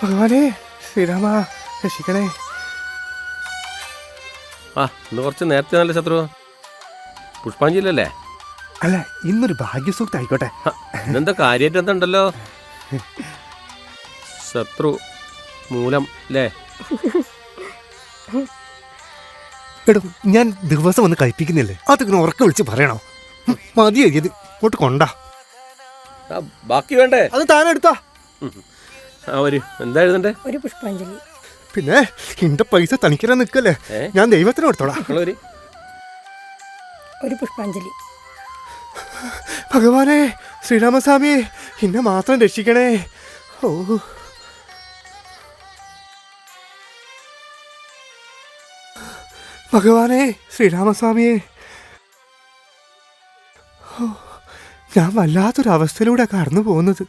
ഭഗവാനെ ശ്രീരാമ രക്ഷിക്കണേ. ഇന്ന് കുറച്ച് നേരത്തെ നല്ല ശത്രു പുഷ്പാഞ്ജലിയല്ലേ? അല്ല, ഇന്നൊരു ഭാഗ്യസൂക്തം ആയിക്കോട്ടെ. ഇന്നെന്താ കാര്യമായിട്ട് എന്തുണ്ടല്ലോ? ശത്രു മൂലം അല്ലേ? എടോ, ഞാൻ ദിവസം വന്ന് കഴിപ്പിക്കുന്നില്ലേ, അതൊക്കെ ഉറക്ക വിളിച്ച് പറയണോ? മതിയോ ഇത് ഇങ്ങോട്ട് കൊണ്ടാ. ബാക്കി വേണ്ടേ? അത് താനെടുത്താ. എന്താ എഴുതണ്ടേ? ഒരു പുഷ്പാഞ്ജലി. പിന്നെ എന്റെ പൈസ തനിക്കരാൻ നിൽക്കല്ലേ, ഞാൻ ദൈവത്തിന് കൊടുത്തോളാം. ഒരു പുഷ്പാഞ്ജലി. ഭഗവാനെ ശ്രീരാമസ്വാമിയെ എന്നെ മാത്രം രക്ഷിക്കണേ. ഓ ഭഗവാനെ ശ്രീരാമസ്വാമിയെ, ഞാൻ വല്ലാത്തൊരവസ്ഥയിലൂടെ കടന്നു പോകുന്നത്.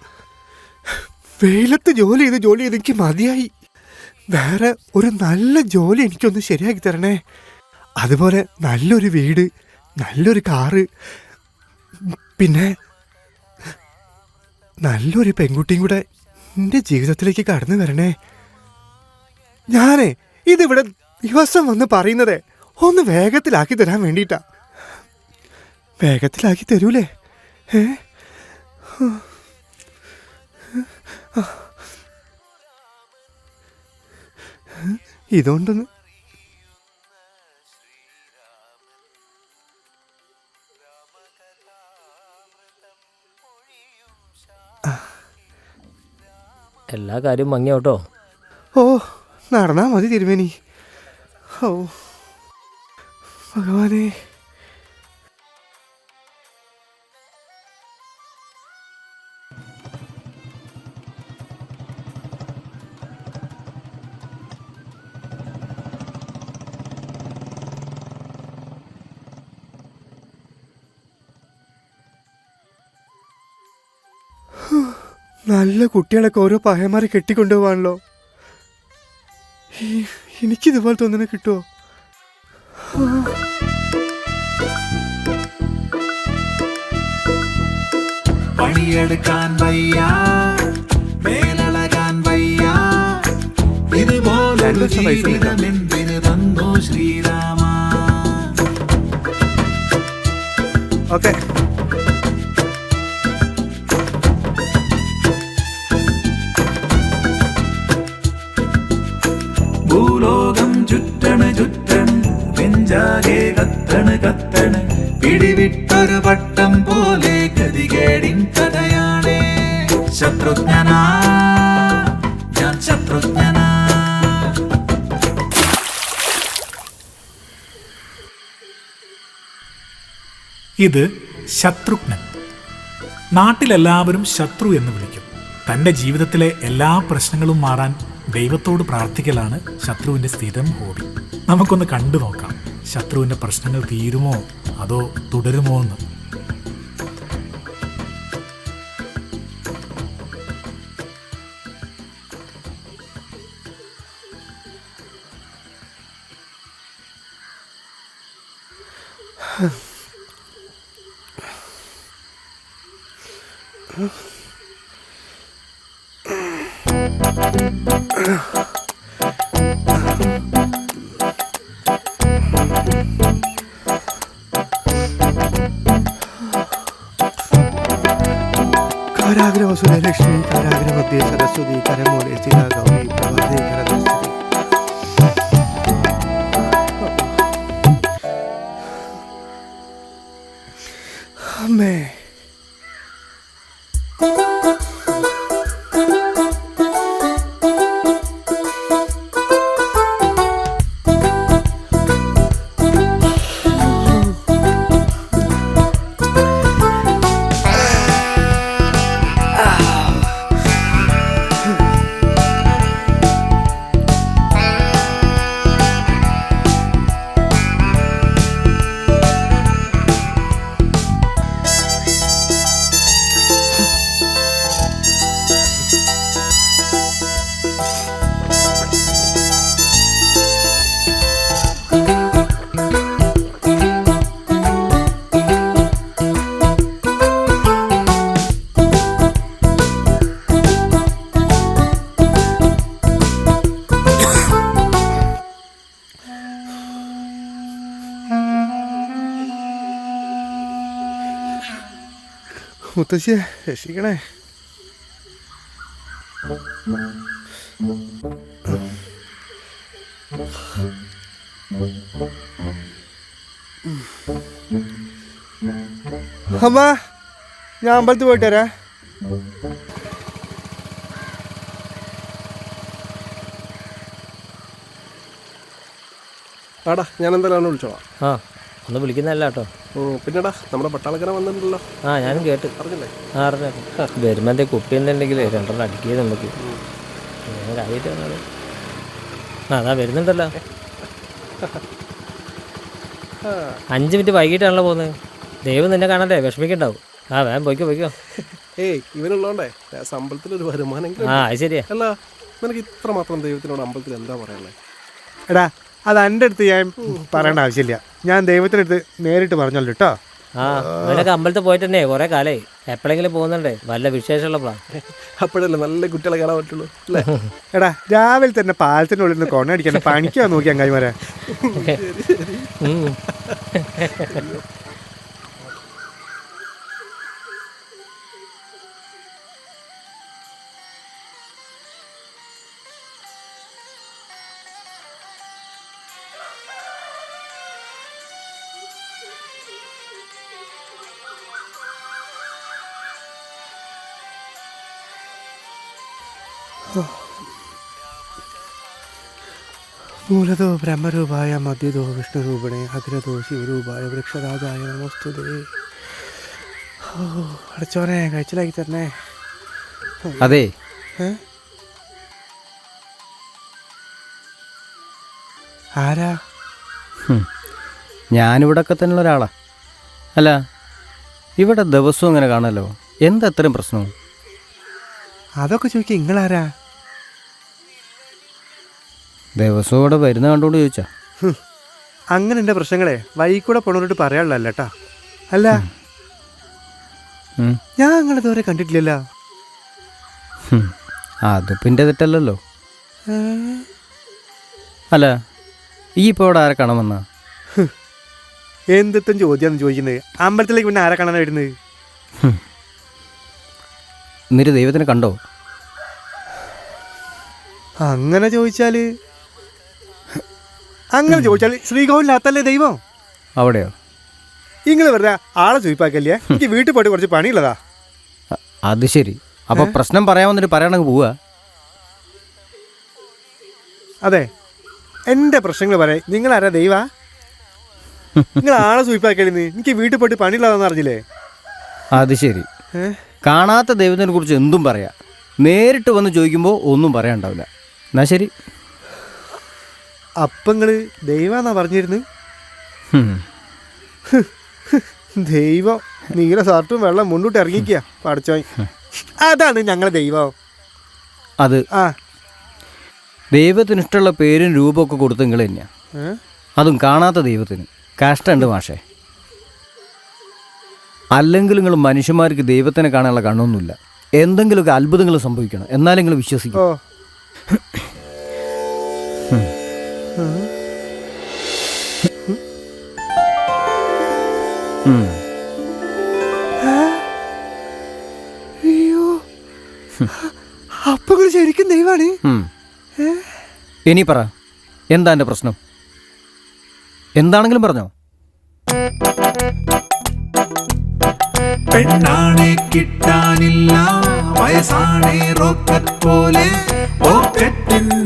വെയിലത്ത് ജോലി ചെയ്ത് എനിക്ക് മതിയായി. വേറെ ഒരു നല്ല ജോലി എനിക്കൊന്ന് ശരിയാക്കി തരണേ. അതുപോലെ നല്ലൊരു വീട്, നല്ലൊരു കാറ്, പിന്നെ നല്ലൊരു പെൺകുട്ടിയും കൂടെ എൻ്റെ ജീവിതത്തിലേക്ക് കടന്നു വരണേ. ഞാനേ ഇതിവിടെ ദിവസം വന്ന് പറയുന്നതേ ഒന്ന് വേഗത്തിലാക്കി തരാൻ വേണ്ടിയിട്ടാ. വേഗത്തിലാക്കി തരൂലേ? ഇതുകൊണ്ടൊന്ന് എല്ലാ കാര്യവും ഭംഗിയാവട്ടോ. ഓ നടന്നാ മതി തിരുമേനി. ഓ ഭഗവാനെ. നല്ല കുട്ടികളൊക്കെ ഓരോ പഹയന്മാരെ കെട്ടിക്കൊണ്ടുപോവാണല്ലോ. എനിക്കിതുപോലെ തോന്നുന്നത് കിട്ടുമോ? പണിയെടുക്കാൻ വയ്യ, മേലഴകാൻ വയ്യ, ഇതുപോലെ ജീവിതമെന്തിന് തന്നു ശ്രീരാമ. ഓക്കെ, ഭൂലോകം ചുറ്റണ് ചുറ്റണ്, നെഞ്ചാകെ കത്തണ് കത്തണ്, പിടിവിട്ടൊരു പട്ടം പോലെ ഗതികേടിൻ കഥയാണേ. ശത്രുഘ്നനാ ഞാൻ ശത്രുഘ്നനാ. ഇത് ശത്രുഘ്നൻ. നാട്ടിലെല്ലാവരും ശത്രു എന്ന് വിളിക്കും. തൻ്റെ ജീവിതത്തിലെ എല്ലാ പ്രശ്നങ്ങളും മാറാൻ ദൈവത്തോട് പ്രാർത്ഥിക്കലാണ് ശത്രുവിൻ്റെ സ്ഥിരം ഹോബി. നമുക്കൊന്ന് കണ്ടു നോക്കാം ശത്രുവിൻ്റെ പ്രശ്നങ്ങൾ തീരുമോ അതോ തുടരുമോ എന്ന്. കാരാഗ്രവസുര ലക്ഷ്മി, കാരാഗ്രമധ്യേ സരസ്വതി, കരമൂലെ ചിര ഗൗരി പ്രഭാതേ കരദർശിനി. അമ്മേ, മുത്തശ്ശിയെ രക്ഷിക്കണേ. അമ്മ, ഞാൻ അമ്പലത്തിൽ പോയിട്ട് വരാം. ആടാ ഞാൻ എന്തായാലും വിളിച്ചോളാം. ആ ഒന്ന് വിളിക്കുന്നതല്ല കേട്ടോ. പിന്നെടാ നമ്മുടെ പട്ടാളക്കാരൻ വന്നിട്ടുണ്ടല്ലോ. ആ ഞാനും കേട്ട്. അറിഞ്ഞില്ലേ? ആ അറിഞ്ഞ വരുമ്പോൾ എന്തേ കുപ്പി എന്തുണ്ടെങ്കിൽ രണ്ടെണ്ണം അടിക്കുക നമുക്ക്. ഞാൻ കാര്യമായിട്ട് വന്നത്. ആ അതാ വരുന്നുണ്ടല്ലോ. 5 മിനിറ്റ് വൈകിട്ടാണല്ലോ പോകുന്നത്. ദൈവം നിന്നെ കാണണ്ടേ, വിഷമിക്കണ്ടാവും. ആ വേഗം പോയിക്കോ. ഏയ് ഇവനുള്ളോണ്ടേ അമ്പലത്തിലൊരു വരുമാനം. ആ അത് ശരിയാ. അല്ല നിനക്ക് ഇത്ര മാത്രം ദൈവത്തിനോട് അമ്പലത്തിൽ എന്താ പറയാനുള്ളത്? എടാ, അത് എൻ്റെ അടുത്ത് ഞാൻ പറയേണ്ട ആവശ്യമില്ല. ഞാൻ ദൈവത്തിനടുത്ത് നേരിട്ട് പറഞ്ഞല്ലോ കേട്ടോ. ആ അവനൊക്കെ അമ്പലത്തിൽ പോയിട്ട് തന്നെ കുറേ കാലമായി. എപ്പോഴെങ്കിലും പോകുന്നുണ്ടേ വല്ല വിശേഷമുള്ളപ്പോഴാണ്. അപ്പോഴല്ലേ നല്ല കുട്ടികളെ കാണാൻ പറ്റുള്ളൂ അല്ലേ? എടാ, രാവിലെ തന്നെ പാലത്തിൻ്റെ ഉള്ളിൽ നിന്ന് കൊണടിക്കാൻ പണിക്കാൻ നോക്കി അങ്ങായിമാരെ. മൂലതോ ബ്രഹ്മരൂപായ മധ്യതോ വിഷ്ണുരൂപണേ അഗ്രതോ ശിവരൂപായ വൃക്ഷരാജായ നമസ്തുതേ. അടച്ചോനെ കഴിച്ചിലാക്കി തരണേ. അതെ, ആരാ? ഞാനിവിടൊക്കെ തന്നെയുള്ള ഒരാളാ. അല്ല, ഇവിടെ ദിവസവും ഇങ്ങനെ കാണല്ലോ, എന്താ അത്രയും പ്രശ്നവും? അതൊക്കെ ചോദിക്കുക, നിങ്ങളാരാ? ദിവസവും ഇവിടെ വരുന്ന കണ്ടുകൊണ്ട് ചോദിച്ചാ? അങ്ങനെ എൻ്റെ പ്രശ്നങ്ങളെ വഴിക്കൂടെ പോണവരോട് പറയാനുള്ളതല്ല കേട്ടാ. അല്ല, ഞാൻ നിങ്ങളിതുവരെ കണ്ടിട്ടില്ലല്ലോ. അതിപ്പോൾ എൻ്റെ തെറ്റല്ലല്ലോ. അല്ല, ഈ ഇപ്പോൾ ഇവിടെ ആരെ കാണാൻ വന്നാ? എന്തും ചോദ്യമാണ് ചോദിക്കുന്നത്. അമ്പലത്തിലേക്ക് പിന്നെ ആരെ കാണാൻ വരുന്നത്? എന്നിട്ട് ദൈവത്തിനെ കണ്ടോ? അങ്ങനെ ചോദിച്ചാൽ ശ്രീകോവിലാത്തല്ലേ ദൈവം? അവിടെയോ? നിങ്ങൾ വെറുതെ ആളെ ചോദിപ്പാക്കല്ലേ. എനിക്ക് വീട്ടിൽ പോയിട്ട് കുറച്ച് പണിയുള്ളതാ. അത് ശരി. അപ്പോൾ പ്രശ്നം പറയാൻ വന്നിട്ട് പറയണമെങ്കിൽ പോവുക? അതെ, എൻ്റെ പ്രശ്നങ്ങൾ പറയാം. നിങ്ങളാരാ ദൈവാ? നിങ്ങൾ ആളെ സൂയിപ്പാക്കരുന്ന്. എനിക്ക് വീട്ടിൽ പോയിട്ട് പണിയുള്ളതാന്ന് അറിഞ്ഞില്ലേ? അത് ശരി. കാണാത്ത ദൈവത്തിനെ കുറിച്ച് എന്തും പറയാം, നേരിട്ട് വന്ന് ചോദിക്കുമ്പോൾ ഒന്നും പറയാനുണ്ടാവില്ല. എന്നാ ശരി. അപ്പം നിങ്ങൾ ദൈവാന്നാ പറഞ്ഞിരുന്നു? ദൈവം നീല ഷർട്ടും വെള്ളം മുന്നോട്ട് ഇറങ്ങിക്കുക പഠിച്ചോ. അതാണ് ഞങ്ങളെ ദൈവം. അത് ദൈവത്തിന് ഇഷ്ടമുള്ള പേരും രൂപമൊക്കെ കൊടുത്ത് നിങ്ങൾ തന്നെയാ. അതും കാണാത്ത ദൈവത്തിന്. കഷ്ടമുണ്ട് മാഷേ. അല്ലെങ്കിൽ നിങ്ങൾ മനുഷ്യന്മാർക്ക് ദൈവത്തിനെ കാണാനുള്ള കണ്ണൊന്നുമില്ല. എന്തെങ്കിലുമൊക്കെ അത്ഭുതങ്ങൾ സംഭവിക്കണം, എന്നാലും നിങ്ങൾ വിശ്വസിക്കും. അയ്യോ, അപ്പൊ ശരിക്കും ദൈവാണ്. ഇനി പറ, എന്താ എൻ്റെ പ്രശ്നം? എന്താണെങ്കിലും പറഞ്ഞോ. പെണ്ണാണെ കിട്ടാനില്ല, വയസ്സാണെ റോക്കറ്റ് പോലെ, പോക്കറ്റിനുള്ളിലാണെ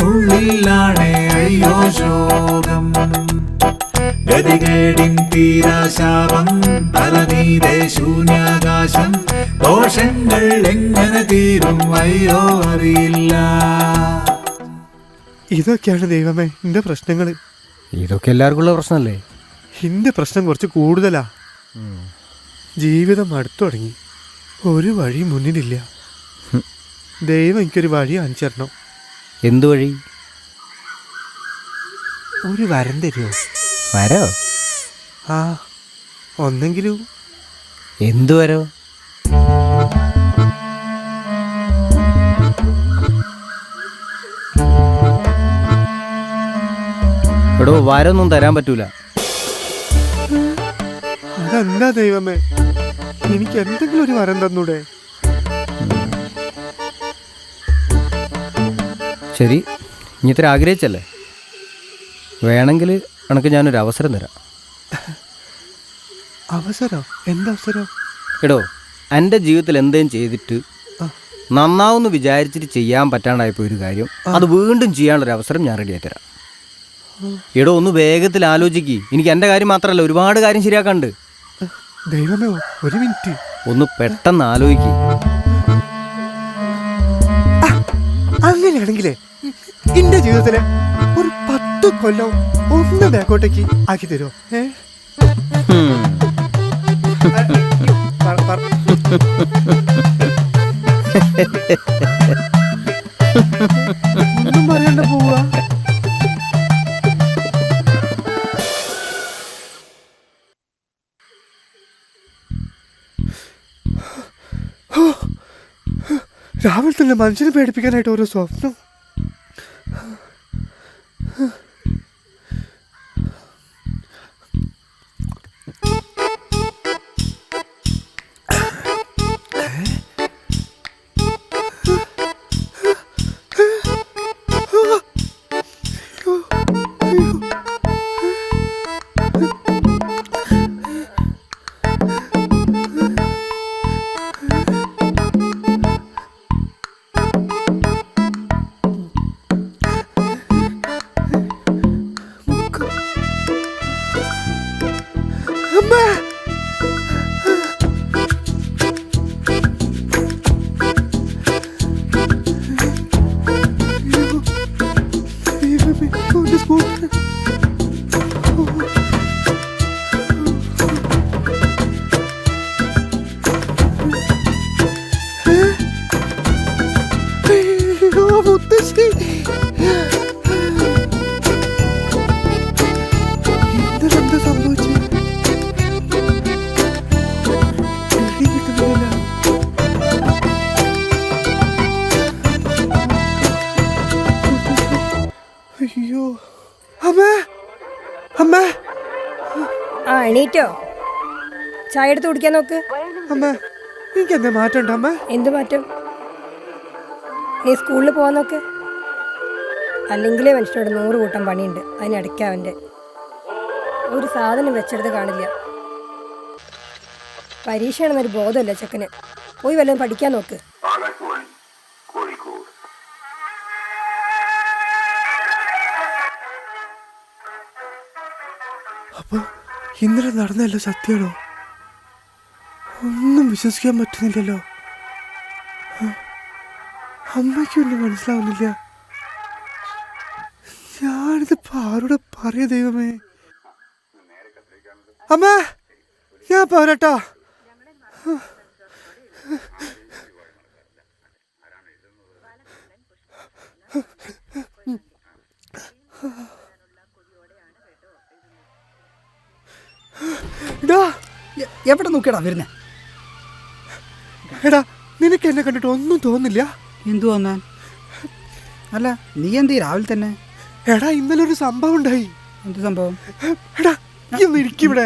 അയ്യോ ശോകം. ഗതികേടിൻ തീരാശാപം, തലനീരെ ശൂന്യാകാശം, ദോഷങ്ങൾ എങ്ങനെ തീരും അയ്യോ അറിയില്ല. ഇതൊക്കെയാണ് ദൈവമേ എൻ്റെ പ്രശ്നങ്ങൾ. ഇതൊക്കെ എല്ലാവർക്കും ഉള്ള പ്രശ്നമല്ലേ? എൻ്റെ പ്രശ്നം കുറച്ച് കൂടുതലാ. ജീവിതം അടുത്തു തുടങ്ങി, ഒരു വഴി മുന്നിലില്ല. ദൈവം എനിക്കൊരു വഴി കാണിച്ചു തരണം. എന്തു വഴി? ഒരു വരം തരുമോ? വരോ? ആ, ഒന്നെങ്കിലും. എന്തു വരോ? എടോ, വരൊന്നും തരാൻ പറ്റൂല. അതെന്താ ദൈവമേ? എനിക്ക് എന്തെങ്കിലും ഒരു വരം തന്നൂടെ? ശരി, ഇനി ഇത്ര ആഗ്രഹിച്ചല്ലേ, വേണമെങ്കിൽ എനിക്ക് ഞാനൊരു അവസരം തരാം. അവസരം? എന്തവസരം? എടോ, എൻ്റെ ജീവിതത്തിൽ എന്തെങ്കിലും ചെയ്തിട്ട് നന്നാവെന്ന് വിചാരിച്ചിട്ട് ചെയ്യാൻ പറ്റാണ്ടായപ്പോൾ ഒരു കാര്യം അത് വീണ്ടും ചെയ്യാനുള്ളൊരു അവസരം ഞാൻ റെഡിയായി തരാം. എടോ, ഒന്ന് വേഗത്തിൽ ആലോചിക്ക്. എനിക്ക് എൻ്റെ കാര്യം മാത്രമല്ല, ഒരുപാട് കാര്യം ശരിയാക്കാണ്ട്. ദൈവമേ, ഒരു മിനിറ്റ്. ഒന്ന് പെട്ടെന്ന് ആലോചിക്ക്. അങ്ങനെയാണെങ്കിലേ എന്റെ ജീവിതത്തിലെ ഒരു 10 കൊല്ലം ഒന്ന് ബാക്കോട്ടേക്ക് ആക്കി തരുമോ? ഒന്നും പറയണ്ട, പോവാ. രാവിലെ തന്നെ മനുഷ്യനെ പേടിപ്പിക്കാനായിട്ട് ഓരോ സ്വപ്നം. അയ്യോ, അമ്മേ, അമ്മേ. ആ, എണീറ്റോ? ചായ എടുത്ത് കുടിക്കാൻ നോക്ക്. അമ്മേ, എനിക്ക് എന്താ മാറ്റം ഉണ്ടോ അമ്മേ? എന്ത് മാറ്റം? നീ സ്കൂളിൽ പോകാൻ നോക്ക്. അല്ലെങ്കിലേ മനുഷ്യനോട് 100 കൂട്ടം പണിയുണ്ട്. അതിനിടയ്ക്ക് അവൻ്റെ ഒരു സാധനം വെച്ചെടുത്ത് കാണില്ല. പരീക്ഷയാണെന്നൊരു ബോധമല്ല ചെക്കന്. പോയി വല്ലതും പഠിക്കാൻ നോക്ക്. അപ്പൊ ഇന്നലെ നടന്നല്ലോ സത്യമാണോ? ഒന്നും വിശ്വസിക്കാൻ പറ്റുന്നില്ലല്ലോ. അമ്മയ്ക്കും ഒന്നും മനസ്സിലാവുന്നില്ല. ഞാനിതിപ്പോ ആരോടെ പറയാ ദൈവമേ? അമ്മ, ഞാൻ പോരട്ടോ. എവിടെ നോക്കിയടാ വരുന്നേ? എടാ, നിനക്ക് എന്നെ കണ്ടിട്ട് ഒന്നും തോന്നില്ല? എന്തു തോന്നാൻ? അല്ല, നീ എന്ത് രാവിലെ തന്നെ? എടാ, ഇന്നലെ ഒരു സംഭവം ഉണ്ടായി. എന്ത് സംഭവം? എടാ, ഇന്ന് ഇരിക്കിവിടെ.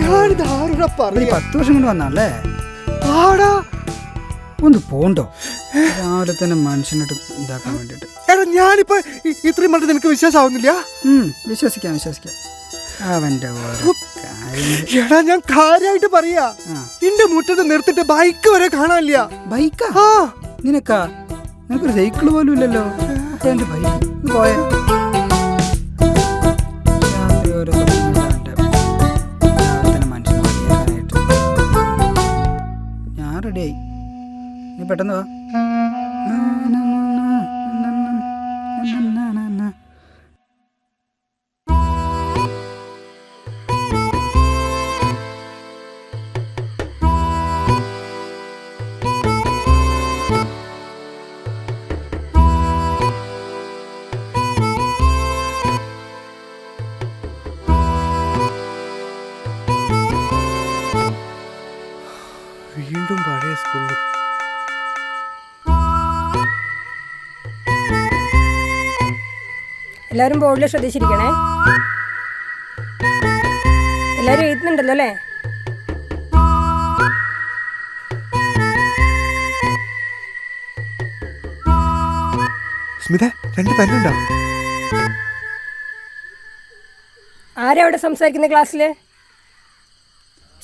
ഞാനിത് ആരോടാ പറയാ? 10 വർഷം കൊണ്ട് വന്നല്ലേ? ആടാ, ഒന്ന് പോണ്ടോ? രാവിലെ തന്നെ മനുഷ്യനായിട്ട് ഇതാക്കാൻ വേണ്ടിട്ട്. എടാ, ഞാനിപ്പോ ഇത്രയും പറഞ്ഞത് നിനക്ക് വിശ്വാസമാവുന്നില്ല? വിശ്വസിക്കാം. അവന്റെ ഓരോ കാര്യങ്ങൾ. എടാ, ഞാൻ കാര്യമായിട്ട് പറയാ. എന്റെ മുറ്റത്ത് നിർത്തിട്ട് ബൈക്ക് വരെ കാണാനില്ല. ബൈക്കാ? നിനക്കൊരു സൈക്കിള് പോലും ഇല്ലല്ലോ. അപ്പൊ എന്റെ ബൈക്ക് പോയ രാത്രി ഓരോ മനുഷ്യനെ വഴിയാക്കാനായിട്ട് ഞാൻ റെഡിയായി. നീ പെട്ടെന്ന് വാ. വീണ്ടും പഴയ സ്കൂളിൽ. എല്ലാവരും ബോർഡിൽ ശ്രദ്ധിച്ചിരിക്കണേ. എല്ലാവരും എഴുതുന്നുണ്ടല്ലോ അല്ലേ? സ്മിത 2 പെന്നുണ്ടോ? ആരാ അവിടെ സംസാരിക്കുന്ന ക്ലാസ്സിൽ?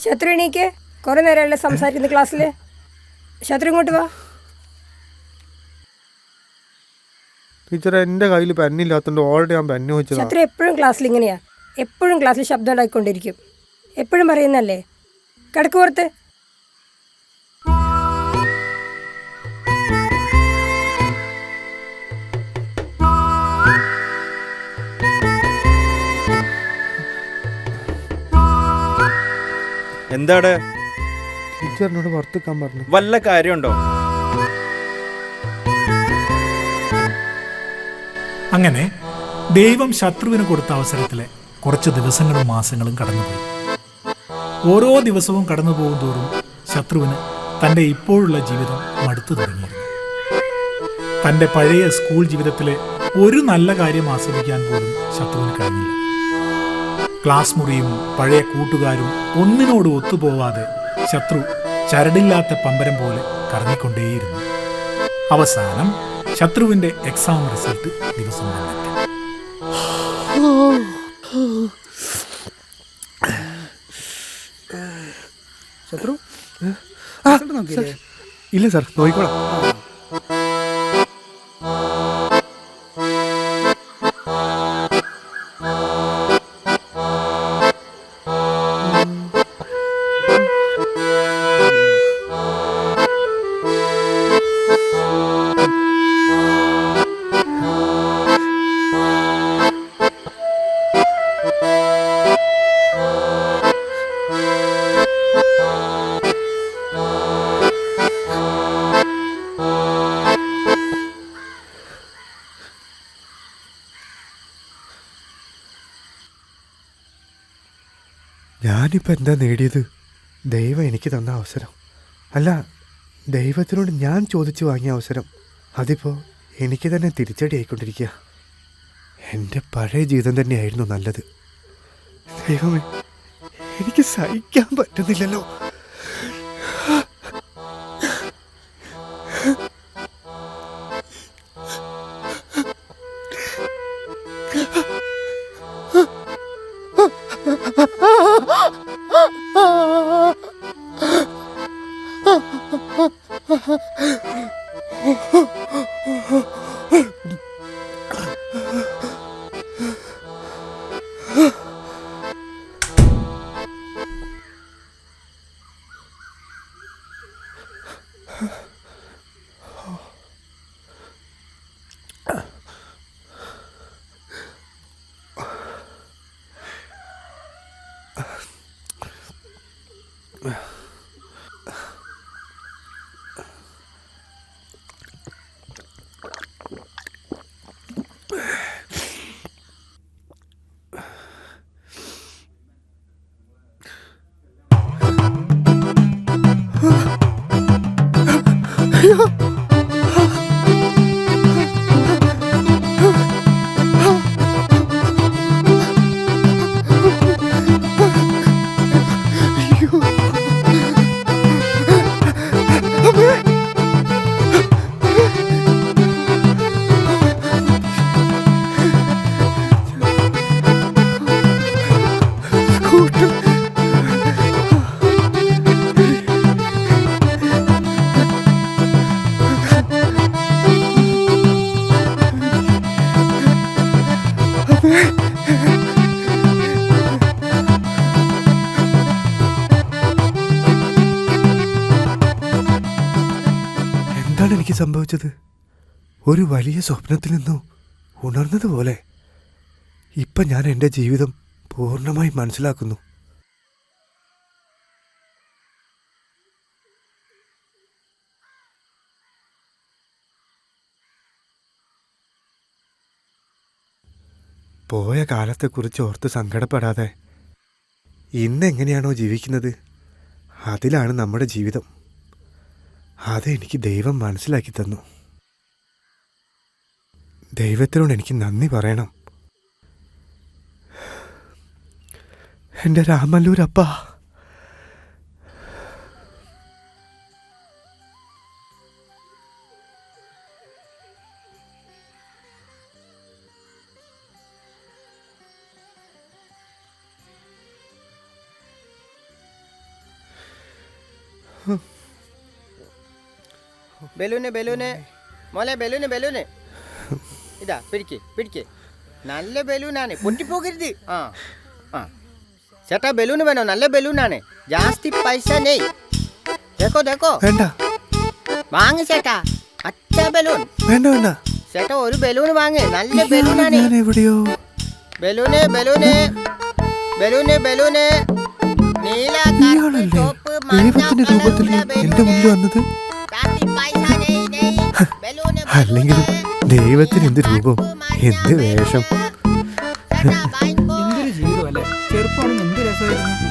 ശത്രു എണീക്ക്. കുറേ നേരമല്ലേ സംസാരിക്കുന്ന ക്ലാസ്സിൽ? ശത്രു ഇങ്ങോട്ട് വാ. ടീച്ചർ എൻ്റെ കയ്യിൽ പെന്നില്ലാത്തതുകൊണ്ട് ഓൾറെഡി ഞാൻ പെന്ന് വെച്ചതാണ്. ശത്രു എപ്പോഴും ക്ലാസ്സിൽ ഇങ്ങനെയാ. എപ്പോഴും ക്ലാസ്സിൽ ശബ്ദം ഉണ്ടാക്കിക്കൊണ്ടിരിക്കും. എപ്പോഴും പറയുന്നല്ലേ. കിടക്ക് പുറത്ത്. എന്താണ് ടീച്ചറിനോട് പുറത്തേക്കാൻ പറഞ്ഞു. വല്ല കാര്യമുണ്ടോ? അങ്ങനെ ദൈവം ശത്രുവിന് കൊടുത്ത അവസരത്തിലെ കുറച്ച് ദിവസങ്ങളും മാസങ്ങളും കടന്നുപോയി. ഓരോ ദിവസവും കടന്നു പോകും തോറും ശത്രുവിന് തൻ്റെ ഇപ്പോഴുള്ള ജീവിതം മടുത്തു തുടങ്ങിയിരുന്നു. തൻ്റെ പഴയ സ്കൂൾ ജീവിതത്തിലെ ഒരു നല്ല കാര്യം ആസ്വദിക്കാൻ പോലും ശത്രുവിന് കഴിഞ്ഞില്ല. ക്ലാസ് മുറിയും പഴയ കൂട്ടുകാരും ഒന്നിനോട് ഒത്തുപോവാതെ ശത്രു ചരടില്ലാത്ത പമ്പരം പോലെ കറങ്ങിക്കൊണ്ടേയിരുന്നു. അവസാനം ശത്രുവിൻ്റെ എക്സാം റിസൾട്ട് ദിവസം വന്നെത്തി. ശത്രു നോക്കിയില്ലേ? ഇല്ല സാർ, നോക്കിക്കോളാം. ഞാനിപ്പോൾ എന്താ നേടിയത്? ദൈവം എനിക്ക് തന്ന അവസരം, അല്ല ദൈവത്തിനോട് ഞാൻ ചോദിച്ചു വാങ്ങിയ അവസരം. അതിപ്പോൾ എനിക്ക് തന്നെ തിരിച്ചടി ആയിക്കൊണ്ടിരിക്കുക. എൻ്റെ പഴയ ജീവിതം തന്നെയായിരുന്നു നല്ലത്. ദൈവമേ, എനിക്ക് സഹിക്കാൻ പറ്റുന്നില്ലല്ലോ. എന്താണ് എനിക്ക് സംഭവിച്ചത്? ഒരു വലിയ സ്വപ്നത്തിൽ നിന്നും ഉണർന്നതുപോലെ ഇപ്പം ഞാൻ എൻ്റെ ജീവിതം പൂർണ്ണമായി മനസ്സിലാക്കുന്നു. പോയ കാലത്തെക്കുറിച്ച് ഓർത്ത് സങ്കടപ്പെടാതെ ഇന്നെങ്ങനെയാണോ ജീവിക്കുന്നത് അതിലാണ് നമ്മുടെ ജീവിതം. അതെനിക്ക് ദൈവം മനസ്സിലാക്കി തന്നു. ദൈവത്തിനോട് എനിക്ക് നന്ദി പറയണം. എൻ്റെ രാമല്ലൂരപ്പ. ബലൂന് ബലൂന് മോളെ ബലൂന് ബലൂന് ഇതാ പിടിക്ക് പിടിക്ക്. നല്ല ബലൂണാണ്, പൊട്ടിപ്പോകരുത്. ആ ആ ചേട്ടാ ബലൂണ് വേണോ? നല്ല ബലൂണാണ്, ജാസ്തി പൈസ നെയ്. ദേക്കോ ദേക്കോ വേണ്ട വാങ്ങ് ചേട്ടാ. അച്ഛ ബലൂൺ വേണ്ട വേണ്ട. ചേട്ടാ ഒരു ബലൂണ് വാങ്ങ്, നല്ല ബലൂണാണ്. ഞാൻ എവിടെയോ ബലൂന് ബലൂന് ബലൂന് ബലൂന് നീല ഇയാളല്ലേ ദൈവത്തിന്റെ രൂപത്തിൽ എന്റെ മുന്നിൽ വന്നത്? അല്ലെങ്കിലും ദൈവത്തിന് എന്ത് രൂപം, എന്ത് വേഷം. എന്തൊരു ജീവിതം അല്ലേ. ചെറുപ്പമാണെങ്കിൽ എന്ത് രസമായിരുന്നു.